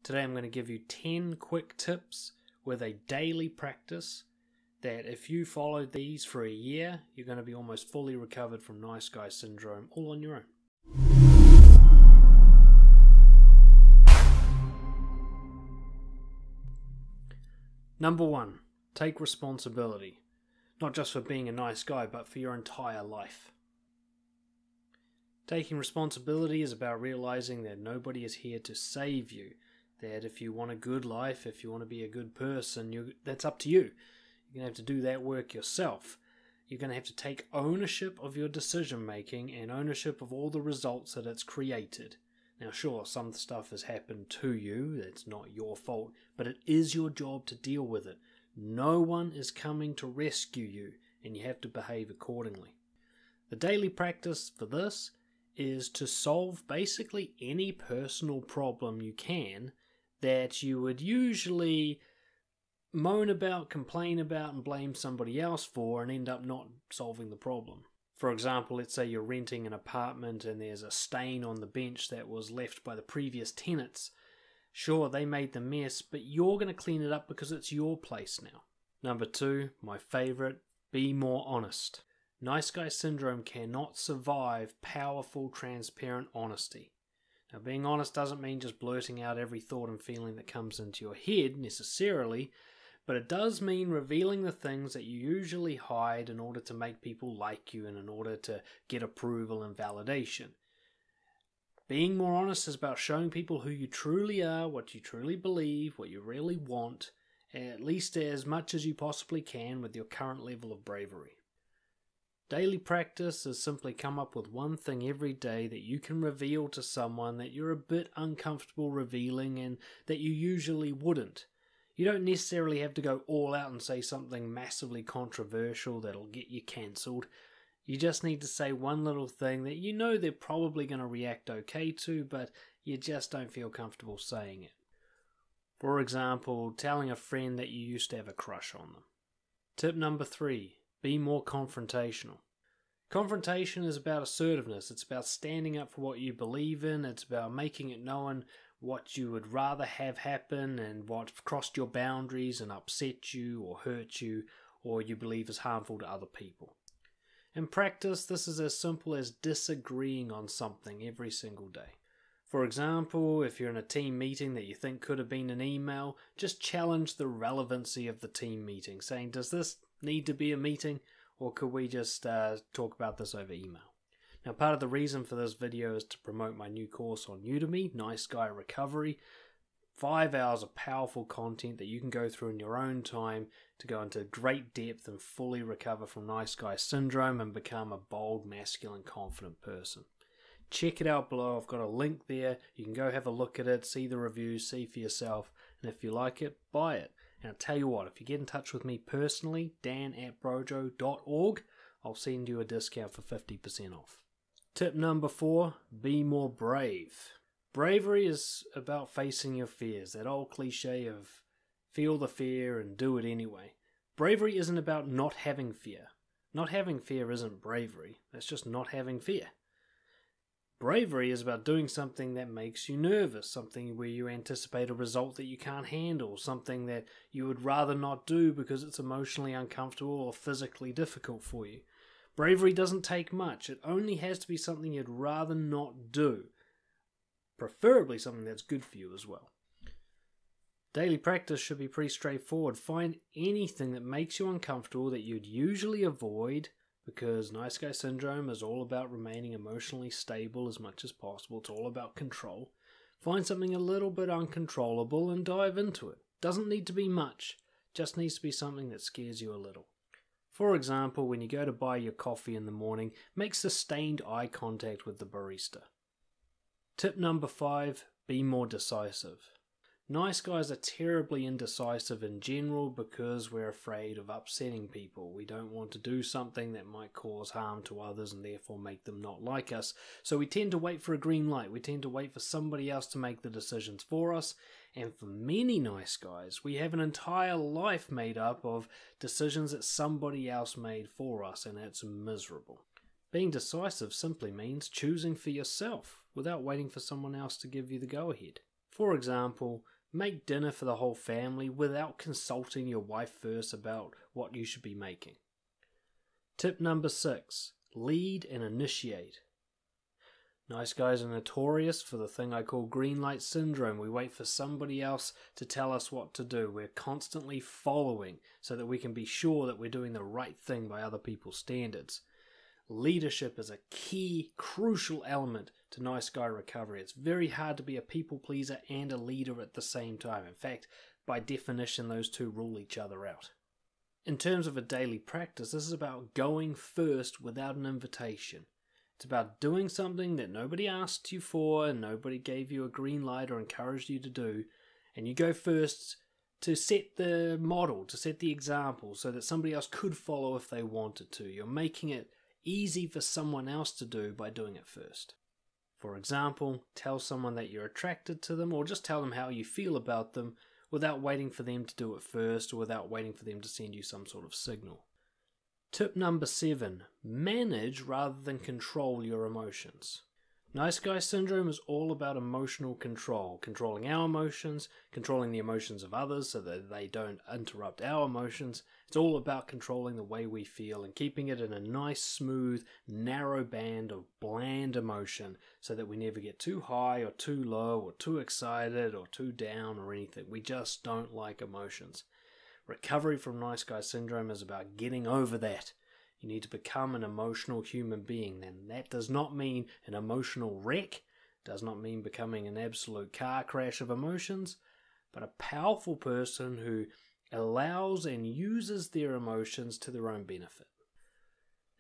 Today I'm going to give you 10 quick tips with a daily practice that if you follow these for a year, you're going to be almost fully recovered from nice guy syndrome all on your own. Number 1, take responsibility. Not just for being a nice guy, but for your entire life. Taking responsibility is about realizing that nobody is here to save you. That if you want a good life, if you want to be a good person, that's up to you. You're going to have to do that work yourself. You're going to have to take ownership of your decision making and ownership of all the results that it's created. Now sure, some stuff has happened to you, that's not your fault, but it is your job to deal with it. No one is coming to rescue you, and you have to behave accordingly. The daily practice for this is to solve basically any personal problem you can that you would usually moan about, complain about, and blame somebody else for and end up not solving the problem. For example, let's say you're renting an apartment and there's a stain on the bench that was left by the previous tenants. Sure, they made the mess, but you're going to clean it up because it's your place now. Number 2, my favorite, be more honest. Nice guy syndrome cannot survive powerful, transparent honesty. Now, being honest doesn't mean just blurting out every thought and feeling that comes into your head necessarily, but it does mean revealing the things that you usually hide in order to make people like you and in order to get approval and validation. Being more honest is about showing people who you truly are, what you truly believe, what you really want, at least as much as you possibly can with your current level of bravery. Daily practice is simply come up with one thing every day that you can reveal to someone that you're a bit uncomfortable revealing and that you usually wouldn't. You don't necessarily have to go all out and say something massively controversial that'll get you cancelled. You just need to say one little thing that you know they're probably going to react okay to, but you just don't feel comfortable saying it. For example, telling a friend that you used to have a crush on them. Tip number 3, be more confrontational. Confrontation is about assertiveness. It's about standing up for what you believe in. It's about making it known what you would rather have happen and what crossed your boundaries and upset you or hurt you or you believe is harmful to other people. In practice, this is as simple as disagreeing on something every single day. For example, if you're in a team meeting that you think could have been an email, just challenge the relevancy of the team meeting, saying, does this need to be a meeting, or could we just talk about this over email? Now, part of the reason for this video is to promote my new course on Udemy, Nice Guy Recovery. 5 hours of powerful content that you can go through in your own time to go into great depth and fully recover from nice guy syndrome and become a bold, masculine, confident person. Check it out below. I've got a link there. You can go have a look at it, see the reviews, see for yourself, and if you like it, buy it. And I'll tell you what, if you get in touch with me personally, dan@brojo.org, I'll send you a discount for 50% off. Tip number 4, be more brave. Bravery is about facing your fears, that old cliche of feel the fear and do it anyway. Bravery isn't about not having fear. Not having fear isn't bravery, that's just not having fear. Bravery is about doing something that makes you nervous, something where you anticipate a result that you can't handle, something that you would rather not do because it's emotionally uncomfortable or physically difficult for you. Bravery doesn't take much. It only has to be something you'd rather not do, preferably something that's good for you as well. Daily practice should be pretty straightforward. Find anything that makes you uncomfortable that you'd usually avoid, because nice guy syndrome is all about remaining emotionally stable as much as possible. It's all about control. Find something a little bit uncontrollable and dive into it. Doesn't need to be much, just needs to be something that scares you a little. For example, when you go to buy your coffee in the morning, make sustained eye contact with the barista. Tip number 5, be more decisive. Nice guys are terribly indecisive in general because we're afraid of upsetting people. We don't want to do something that might cause harm to others and therefore make them not like us. So we tend to wait for a green light. We tend to wait for somebody else to make the decisions for us. And for many nice guys, we have an entire life made up of decisions that somebody else made for us, and it's miserable. Being decisive simply means choosing for yourself without waiting for someone else to give you the go-ahead. For example, make dinner for the whole family without consulting your wife first about what you should be making. Tip number 6, lead and initiate. Nice guys are notorious for the thing I call green light syndrome. We wait for somebody else to tell us what to do. We're constantly following so that we can be sure that we're doing the right thing by other people's standards. Leadership is a key, crucial element to nice guy recovery. It's very hard to be a people pleaser and a leader at the same time. In fact, by definition, those two rule each other out. In terms of a daily practice, this is about going first without an invitation. It's about doing something that nobody asked you for and nobody gave you a green light or encouraged you to do, and you go first to set the model, to set the example, so that somebody else could follow if they wanted to. You're making it easy for someone else to do by doing it first. For example, tell someone that you're attracted to them, or just tell them how you feel about them without waiting for them to do it first, or without waiting for them to send you some sort of signal. Tip number 7, manage rather than control your emotions. Nice guy syndrome is all about emotional control, controlling our emotions, controlling the emotions of others so that they don't interrupt our emotions. It's all about controlling the way we feel and keeping it in a nice, smooth, narrow band of bland emotion so that we never get too high or too low or too excited or too down or anything. We just don't like emotions. Recovery from nice guy syndrome is about getting over that. You need to become an emotional human being. And that does not mean an emotional wreck, does not mean becoming an absolute car crash of emotions, but a powerful person who allows and uses their emotions to their own benefit.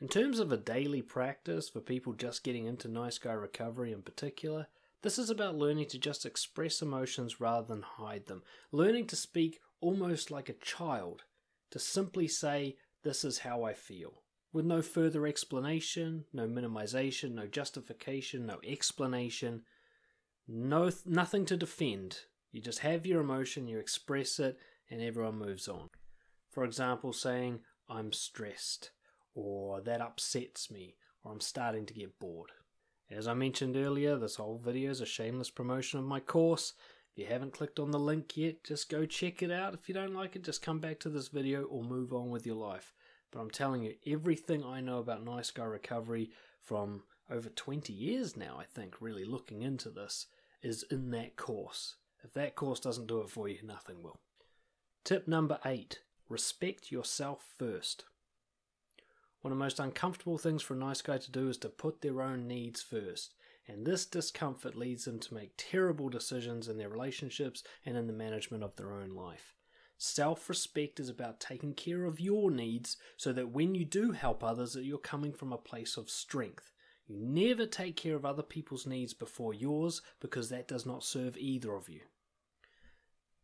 In terms of a daily practice for people just getting into nice guy recovery in particular, this is about learning to just express emotions rather than hide them. Learning to speak almost like a child, to simply say, this is how I feel, with no further explanation, no minimization, no justification, no explanation, nothing to defend. You just have your emotion, you express it, and everyone moves on. For example, saying, I'm stressed, or that upsets me, or I'm starting to get bored. As I mentioned earlier, this whole video is a shameless promotion of my course. If you haven't clicked on the link yet, just go check it out. If you don't like it, just come back to this video or move on with your life. But I'm telling you, everything I know about nice guy recovery from over 20 years now, I think, really looking into this, is in that course. If that course doesn't do it for you, nothing will. Tip number 8, respect yourself first. One of the most uncomfortable things for a nice guy to do is to put their own needs first. And this discomfort leads them to make terrible decisions in their relationships and in the management of their own life. Self-respect is about taking care of your needs so that when you do help others, that you're coming from a place of strength. You never take care of other people's needs before yours because that does not serve either of you.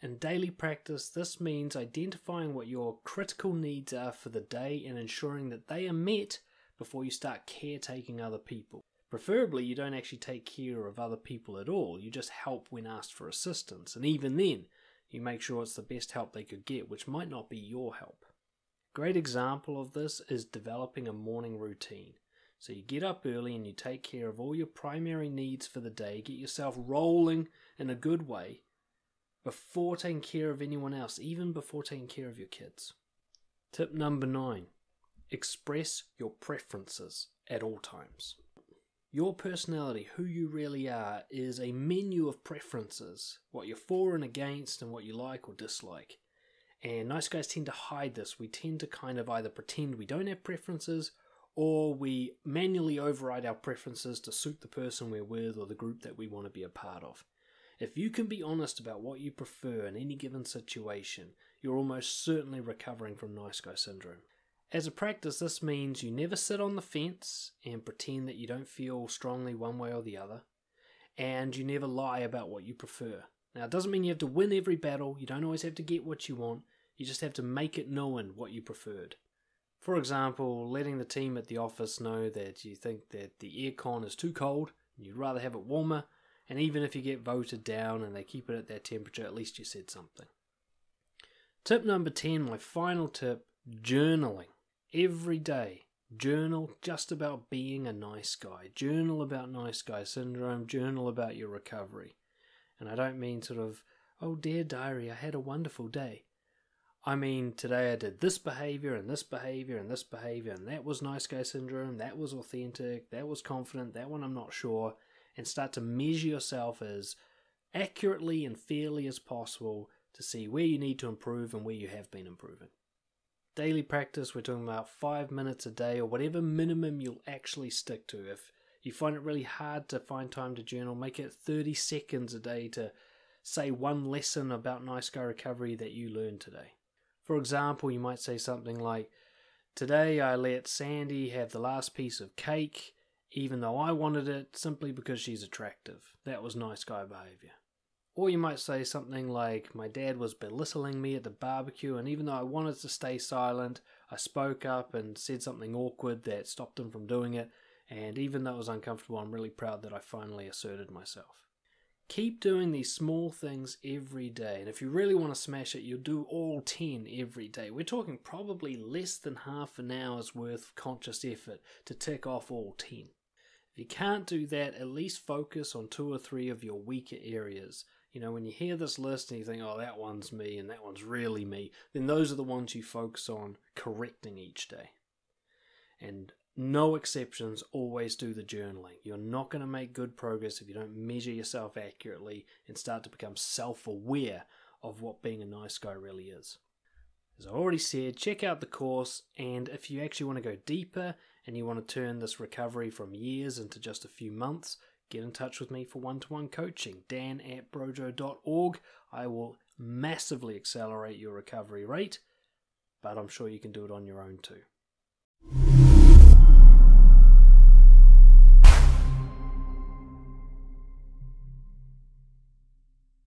In daily practice, this means identifying what your critical needs are for the day and ensuring that they are met before you start caretaking other people. Preferably, you don't actually take care of other people at all. You just help when asked for assistance. And even then, you make sure it's the best help they could get, which might not be your help. A great example of this is developing a morning routine. So you get up early and you take care of all your primary needs for the day, get yourself rolling in a good way before taking care of anyone else, even before taking care of your kids. Tip number 9, express your preferences at all times. Your personality, who you really are, is a menu of preferences, what you're for and against and what you like or dislike. And nice guys tend to hide this. We tend to kind of either pretend we don't have preferences or we manually override our preferences to suit the person we're with or the group that we want to be a part of. If you can be honest about what you prefer in any given situation, you're almost certainly recovering from nice guy syndrome. As a practice, this means you never sit on the fence and pretend that you don't feel strongly one way or the other, and you never lie about what you prefer. Now, it doesn't mean you have to win every battle. You don't always have to get what you want. You just have to make it known what you preferred. For example, letting the team at the office know that you think that the aircon is too cold and you'd rather have it warmer, and even if you get voted down and they keep it at that temperature, at least you said something. Tip number 10, my final tip, journaling. Every day, journal just about being a nice guy. Journal about nice guy syndrome. Journal about your recovery. And I don't mean sort of, oh dear diary, I had a wonderful day. I mean, today I did this behavior and this behavior and this behavior, and that was nice guy syndrome, that was authentic, that was confident, that one I'm not sure, and start to measure yourself as accurately and fairly as possible to see where you need to improve and where you have been improving. Daily practice, we're talking about 5 minutes a day or whatever minimum you'll actually stick to. If you find it really hard to find time to journal, make it 30 seconds a day to say one lesson about nice guy recovery that you learned today. For example, you might say something like, today I let Sandy have the last piece of cake, even though I wanted it simply because she's attractive. That was nice guy behavior. Or you might say something like, my dad was belittling me at the barbecue, and even though I wanted to stay silent, I spoke up and said something awkward that stopped him from doing it, and even though it was uncomfortable, I'm really proud that I finally asserted myself. Keep doing these small things every day, and if you really want to smash it, you'll do all 10 every day. We're talking probably less than half an hour's worth of conscious effort to tick off all 10. If you can't do that, at least focus on 2 or 3 of your weaker areas. You know, when you hear this list and you think, oh, that one's me and that one's really me, then those are the ones you focus on correcting each day. And no exceptions, always do the journaling. You're not going to make good progress if you don't measure yourself accurately and start to become self-aware of what being a nice guy really is. As I already said, check out the course, and if you actually want to go deeper and you want to turn this recovery from years into just a few months, get in touch with me for one-to-one coaching, dan@brojo.org. I will massively accelerate your recovery rate, but I'm sure you can do it on your own too.